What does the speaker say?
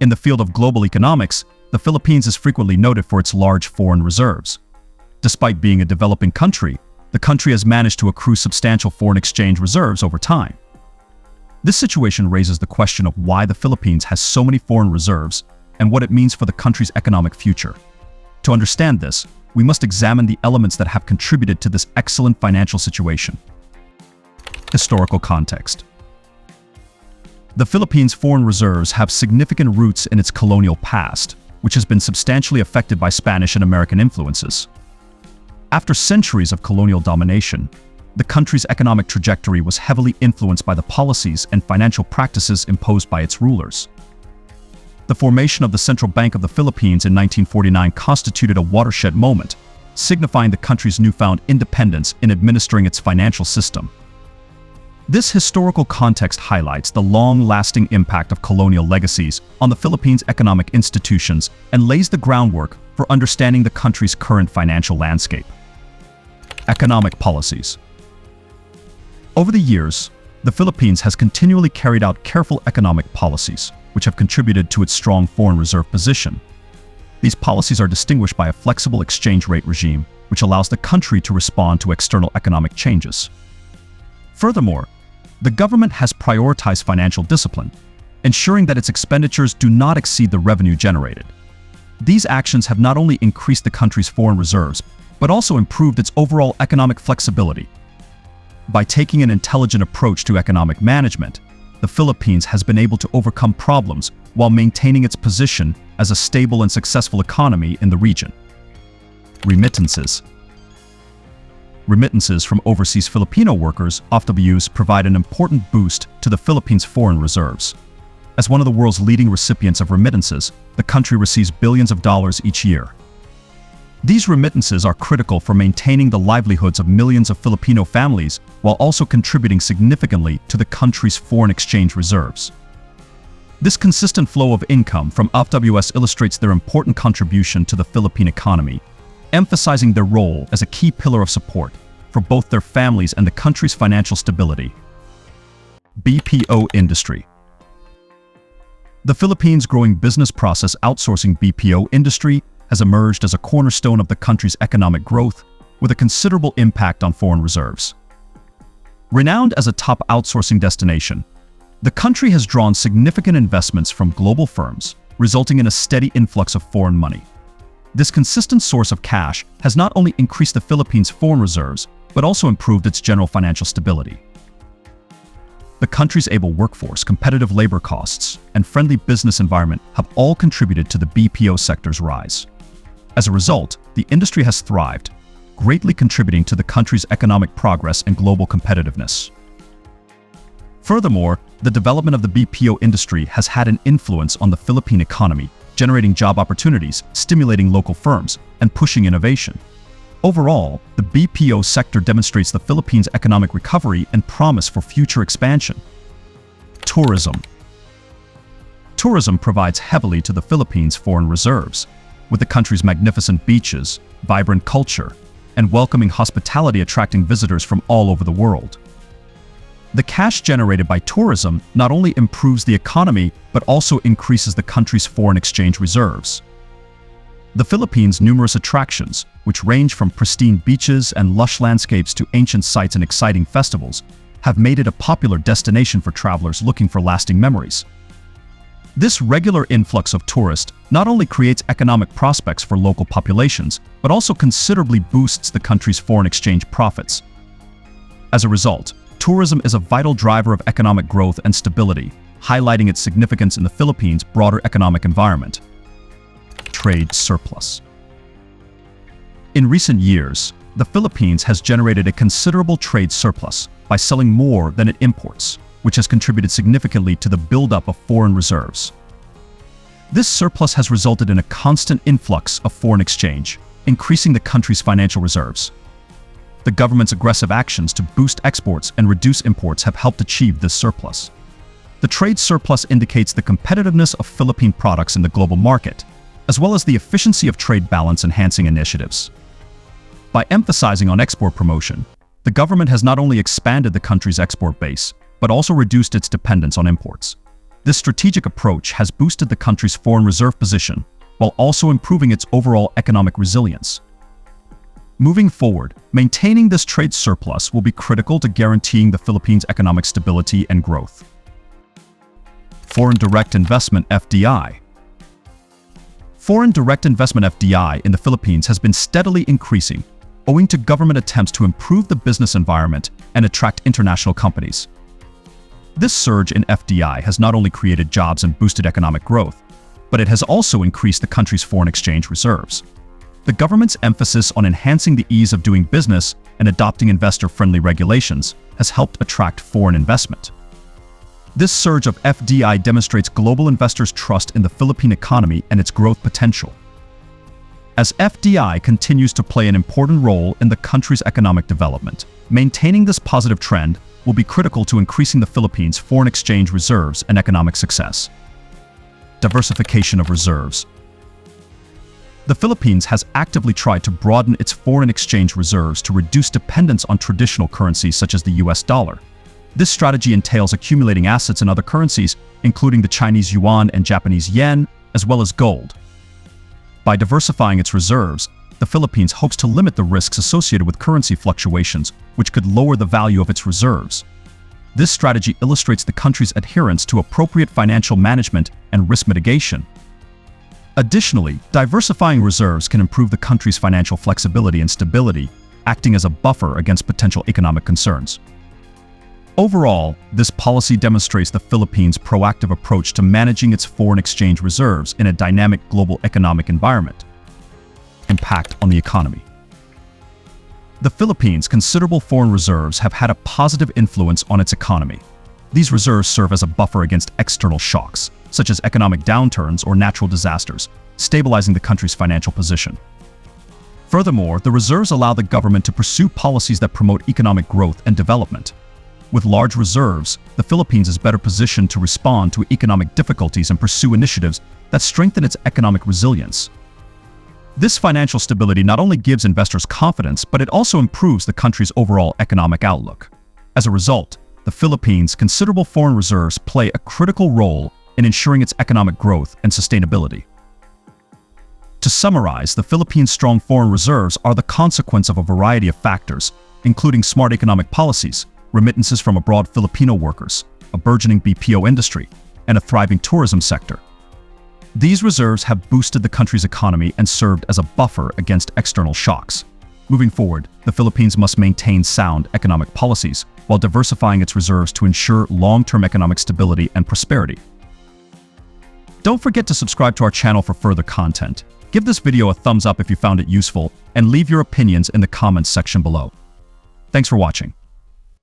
In the field of global economics, the Philippines is frequently noted for its large foreign reserves. Despite being a developing country, the country has managed to accrue substantial foreign exchange reserves over time. This situation raises the question of why the Philippines has so many foreign reserves and what it means for the country's economic future. To understand this, we must examine the elements that have contributed to this excellent financial situation. Historical context. The Philippines' foreign reserves have significant roots in its colonial past, which has been substantially affected by Spanish and American influences. After centuries of colonial domination, the country's economic trajectory was heavily influenced by the policies and financial practices imposed by its rulers. The formation of the Central Bank of the Philippines in 1949 constituted a watershed moment, signifying the country's newfound independence in administering its financial system. This historical context highlights the long-lasting impact of colonial legacies on the Philippines' economic institutions and lays the groundwork for understanding the country's current financial landscape. Economic policies. Over the years, the Philippines has continually carried out careful economic policies, which have contributed to its strong foreign reserve position. These policies are distinguished by a flexible exchange rate regime, which allows the country to respond to external economic changes. Furthermore, the government has prioritized financial discipline, ensuring that its expenditures do not exceed the revenue generated. These actions have not only increased the country's foreign reserves, but also improved its overall economic flexibility. By taking an intelligent approach to economic management, the Philippines has been able to overcome problems while maintaining its position as a stable and successful economy in the region. Remittances. Remittances from overseas Filipino workers, OFWs, provide an important boost to the Philippines' foreign reserves. As one of the world's leading recipients of remittances, the country receives billions of dollars each year. These remittances are critical for maintaining the livelihoods of millions of Filipino families while also contributing significantly to the country's foreign exchange reserves. This consistent flow of income from OFWs illustrates their important contribution to the Philippine economy, emphasizing their role as a key pillar of support for both their families and the country's financial stability. BPO industry. The Philippines' growing business process outsourcing BPO industry has emerged as a cornerstone of the country's economic growth, with a considerable impact on foreign reserves. Renowned as a top outsourcing destination, the country has drawn significant investments from global firms, resulting in a steady influx of foreign money. This consistent source of cash has not only increased the Philippines' foreign reserves, but also improved its general financial stability. The country's able workforce, competitive labor costs, and friendly business environment have all contributed to the BPO sector's rise. As a result, the industry has thrived, greatly contributing to the country's economic progress and global competitiveness. Furthermore, the development of the BPO industry has had an influence on the Philippine economy, generating job opportunities, stimulating local firms, and pushing innovation. Overall, the BPO sector demonstrates the Philippines' economic recovery and promise for future expansion. Tourism. Tourism provides heavily to the Philippines' foreign reserves, with the country's magnificent beaches, vibrant culture, and welcoming hospitality attracting visitors from all over the world. The cash generated by tourism not only improves the economy, but also increases the country's foreign exchange reserves. The Philippines' numerous attractions, which range from pristine beaches and lush landscapes to ancient sites and exciting festivals, have made it a popular destination for travelers looking for lasting memories. This regular influx of tourists not only creates economic prospects for local populations, but also considerably boosts the country's foreign exchange profits. As a result, tourism is a vital driver of economic growth and stability, highlighting its significance in the Philippines' broader economic environment. Trade surplus. In recent years, the Philippines has generated a considerable trade surplus by selling more than it imports, which has contributed significantly to the buildup of foreign reserves. This surplus has resulted in a constant influx of foreign exchange, increasing the country's financial reserves. The government's aggressive actions to boost exports and reduce imports have helped achieve this surplus. The trade surplus indicates the competitiveness of Philippine products in the global market, as well as the efficiency of trade balance-enhancing initiatives. By emphasizing on export promotion, the government has not only expanded the country's export base, but also reduced its dependence on imports. This strategic approach has boosted the country's foreign reserve position while also improving its overall economic resilience. Moving forward, maintaining this trade surplus will be critical to guaranteeing the Philippines' economic stability and growth. Foreign direct investment (FDI). Foreign direct investment (FDI) in the Philippines has been steadily increasing, owing to government attempts to improve the business environment and attract international companies. This surge in FDI has not only created jobs and boosted economic growth, but it has also increased the country's foreign exchange reserves. The government's emphasis on enhancing the ease of doing business and adopting investor-friendly regulations has helped attract foreign investment. This surge of FDI demonstrates global investors' trust in the Philippine economy and its growth potential. As FDI continues to play an important role in the country's economic development, maintaining this positive trend will be critical to increasing the Philippines' foreign exchange reserves and economic success. Diversification of reserves. The Philippines has actively tried to broaden its foreign exchange reserves to reduce dependence on traditional currencies such as the US dollar. This strategy entails accumulating assets in other currencies, including the Chinese yuan and Japanese yen, as well as gold. By diversifying its reserves, the Philippines hopes to limit the risks associated with currency fluctuations, which could lower the value of its reserves. This strategy illustrates the country's adherence to appropriate financial management and risk mitigation. Additionally, diversifying reserves can improve the country's financial flexibility and stability, acting as a buffer against potential economic concerns. Overall, this policy demonstrates the Philippines' proactive approach to managing its foreign exchange reserves in a dynamic global economic environment. Impact on the economy. The Philippines' considerable foreign reserves have had a positive influence on its economy. These reserves serve as a buffer against external shocks, such as economic downturns or natural disasters, stabilizing the country's financial position. Furthermore, the reserves allow the government to pursue policies that promote economic growth and development. With large reserves, the Philippines is better positioned to respond to economic difficulties and pursue initiatives that strengthen its economic resilience. This financial stability not only gives investors confidence, but it also improves the country's overall economic outlook. As a result, the Philippines' considerable foreign reserves play a critical role in ensuring its economic growth and sustainability. To summarize, the Philippines' strong foreign reserves are the consequence of a variety of factors, including smart economic policies, remittances from abroad Filipino workers, a burgeoning BPO industry, and a thriving tourism sector. These reserves have boosted the country's economy and served as a buffer against external shocks. Moving forward, the Philippines must maintain sound economic policies while diversifying its reserves to ensure long-term economic stability and prosperity. Don't forget to subscribe to our channel for further content. Give this video a thumbs up if you found it useful, and leave your opinions in the comments section below. Thanks for watching.